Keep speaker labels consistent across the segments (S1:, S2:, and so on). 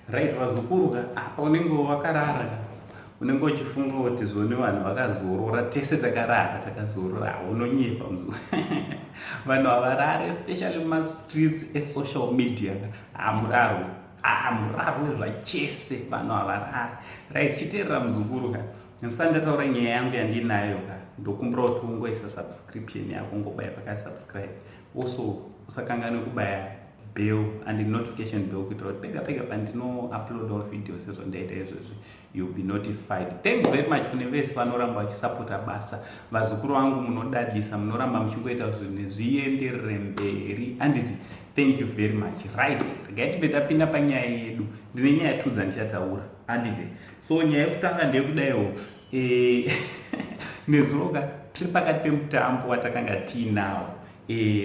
S1: right vazukuru ka apa unenge wakarara unenge uchifunga kuti zvone vanhu vakazorora tese takarara takazorora unonyepa mzu vanhu havarari especially mumastreets esocial media hamuraro zvachese vanhu havarari right chiteerera muzukuru ka ndisandataura nyaya yangu yandinayo ka ndokumbura kuti ungoisa subscription yako ungobaya pakasubscribe also usakangane kubaya bell and notification bell kuitira kuti pega pega pandino upload video sezvo ndaita izvozvi you'll be notified. Thanks very much kune vese vanoramba vachisapota basa. Vazukuru vangu munodadisa, munoramba muchingoita zvinhu zvienderere mberi. Anditi thank you very much. Right, regai tibe tapinda panyaya yedu. Ndine nyaya tu dzandichataura. Anditi so nyaya yekutanga ndeyekudaiwo nezuroka tiri pakati pemutambo watakanga tiinawo.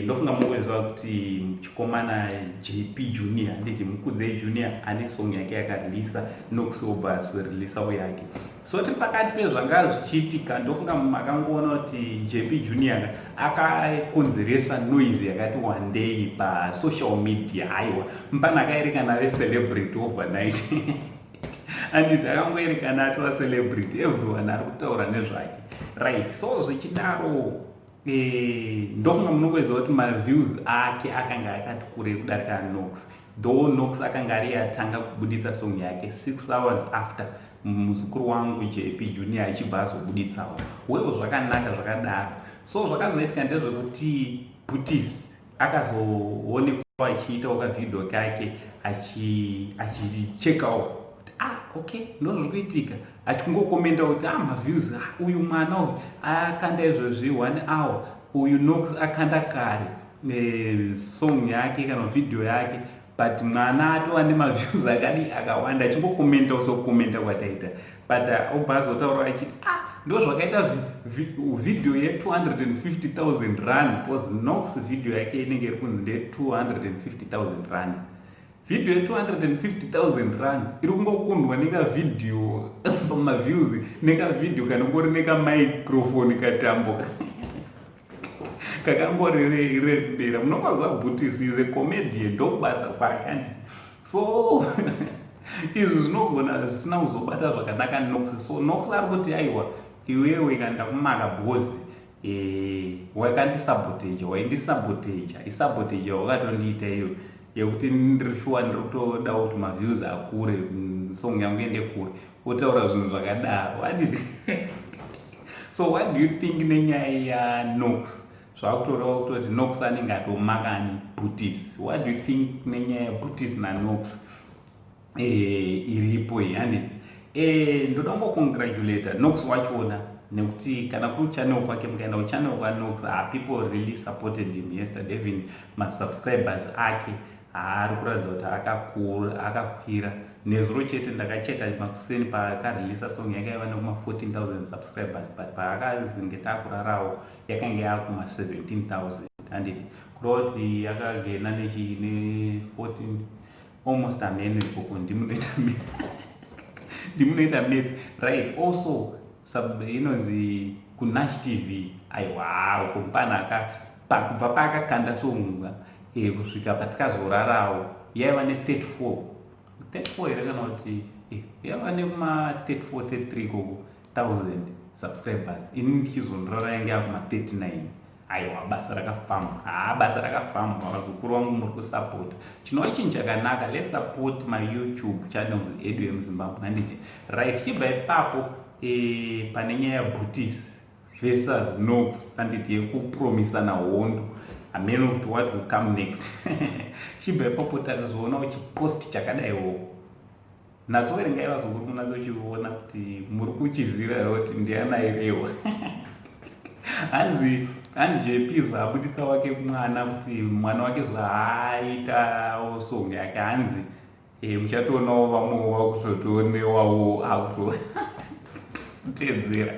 S1: Ndofunga muweziva kuti muchikomana JP Junior nditi Mukudze Junior ane song yake yakareleasa Noxobus releasawo yake. So tiri pakati pezvanga zvichiitika ndofunga makangoona kuti JP Junior akakonzeresa noise yakati wandei pasocial media. Aiwa mpana akaerekana vecelebrity overnight anditi akangoerekana atova celebrity, everyone ari kutaura nezvake. Right, so zvichidaro ndofunga munongoziva kuti maviews ake akanga akati kure kudarika Nox, though Nox akanga ari atanga kubuditsa song yake 6 hours after muzukuru wangu JP Junior achibva azobuditsawo. Wewo zvakanaka zvakadaro. So zvakazoitika ndezvekuti Butis akazoonekwa achiitawo kavidhio kake achichekawo okay, ndozvo zviri kuitika, achikungokomenta kuti maviews uyu mwana uyu akanda izvozvi 1 hour, uyu Nox akanda kare song yake kana video yake, but mwana atova nemaviews akadi akawanda, achingokomenta usokomenta kwataita, but obva azotaura achiti ndozvakaita video ye250,000 rand, because Nox video yake inenge iri kunzi nde250,000 rand. Video ye250,000 rand iri kungokundwa nekavidhio pamaviews nekavidhio kanongori nekamicrophone katambo kakangorirebera. Munokwaziva Butis is a comedian, ndokubasa kwake. So izvi zvinogona zvisina kuzobata zvakanaka Nox. So Nox ari kuti aiwa iwewe kanda kumaka bhozi wakandisaboteja, waindisaboteja, isaboteja wakatondiita iyo yekuti ndiri sure ndiri kutoda kuti maviews akure, song yangu ende kure, wotaura zvinhu zvakadaro. So what do you think nenyaya yaNox? Zvakutoreva kutoti Nox anenge atomakani Butis. What do you think nenyaya yaButis naNox iripo iyi? Ndoda kungocongratulata Nox wachona, nekuti kana kuchannel kwake mukaenda kuchannel kwaNox, people really supported him yesterday. Even masubscribers ake ari kuratidza kuti akakwira. Nezuro chete ndakacheka makuseni paakareleasa song yake yaiva nekuma14,000 subscribers, but paakazingeta kurarawo yakanga yakuma 17,000. Anditi kurova kuti yakagena ne14 almost a minute koko ndimunoita minutes. Right, also inonzi kuNash TV, aiwa kumpana kubva paakakanda songa kusvika patikazorarawo yaiva ne34 here kana kuti yaiva nekuma34-33 koko 1000 subscribers. Ini ndichizondorara yange yakuma39. Aiwa basa rakafamba vazukuru vangu muri kusapota. Chinova chinhu chakanaka, let's support my YouTube channels edu emuZimbabwe. Handiti right, tichibva ipapo pane nyaya yaButis versus Nox, handiti yekupromisana hondo, ameno kuti what will come next. Tichibva ipapo tazoonawo chipost chakadaiwo, natsoverengai vazukuru munatsochiona kuti muri kuchiziva kuti ndianairewa. hanzi JP zvabuditsa wake mwana kuti mwana wake zvaaitawo song yake, hanzi muchatoonawo vamwe vakuzotonewawo akutotedzera.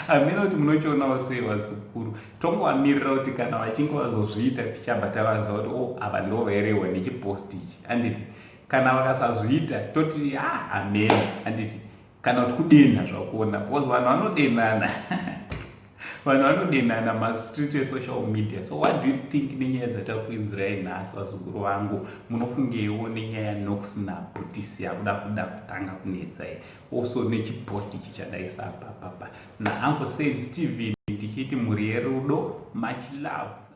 S1: Hamina kuti munochionawo sei vazukuru, tongovamirira kuti kana vachinge vazozviita tichabva tavaziva kuti ava ndo vaerewa nechipost ichi. Handiti kana vakasazviita toti amena. Handiti kana kuti kudenha zvakuona, because vanhu vanodenhana vanhu vanodenhana mastreet esocial media. So what do you think nenyaya dzatakuinzirai nhasi vazukuru vangu? Munofungeiwo nenyaya Knox naBotis yakuda kutanga kunetsai? Also nechipost chichadaisa apapa. Na Uncle Says TV ndichiti muri yerudo, much love.